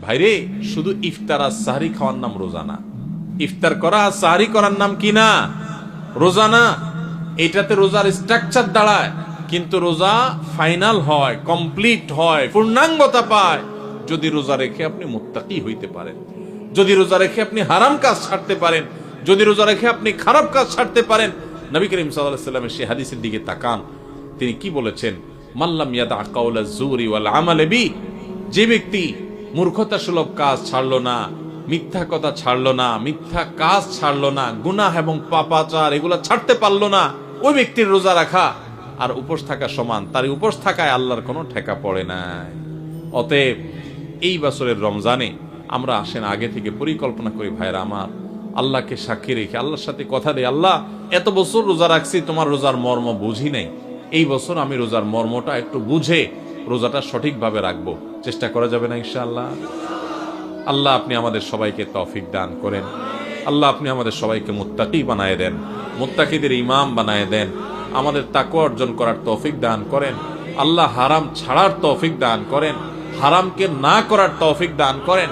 ভাইরে, শুধু ইফতার আর সাহরি খাওয়ার নাম রোজা না। ইফতার করা আর সাহরি করার নাম কি না? রোজা না। এটাতে রোজার স্ট্রাকচার দাঁড়ায়, কিন্তু রোজা ফাইনাল হয়, কমপ্লিট হয়, পূর্ণাঙ্গতা পায় যদি রোজা রেখে আপনি মুত্তাকি হইতে পারেন, যদি রোজা রেখে আপনি হারাম কাজ ছাড়তে পারেন, যদি রোজা রেখে আপনি খারাপ কাজ ছাড়তে পারেন। নবী করিম সাল্লাল্লাহু আলাইহি ওয়াসাল্লামের সেই হাদিসের দিকে তাকান, তিনি কি বলেছেন? মাল্লাম ইয়াদা কাওলা যুরি ওয়াল আমাল বি, যে ব্যক্তি মূর্খতাসুলভ কাজ ছাড়লো না, মিথ্যা কথা ছাড়লো না, মিথ্যা কাজ ছাড়লো না, গুনাহ এবং পাপাচার এগুলা ছাড়তে পারলো না, ওই ব্যক্তির রোজা রাখা আর উপোস থাকা সমান। তার উপোস থাকায় আল্লাহর কোনো ঠেকা পড়ে নাই। অতএব এই বছরের রমজানে আমরা আসেন আগে থেকে পরিকল্পনা করি, ভাইরা আমার, আল্লাহকে সাক্ষী রেখে আল্লাহর সাথে কথা দেই, আল্লাহ এত বছর রোজা রাখছি, তোমার রোজার মর্ম বুঝি নাই, এই বছর আমি রোজার মর্মটা একটু বুঝে রোজাটা সঠিকভাবে রাখবো। চেষ্টা করা যাবে না ইনশাআল্লাহ? আল্লাহ আপনি আমাদের সবাইকে তৌফিক দান করেন। আল্লাহ আপনি আমাদের সবাইকে মুত্তাকি বানায় দেন, মুত্তাকিদের ইমাম বানায় দেন, আমাদের তাকওয়া অর্জন করার তৌফিক দান করেন। আল্লাহ হারাম ছাড়ার তৌফিক দান করেন, হারামকে না করার তৌফিক দান করেন।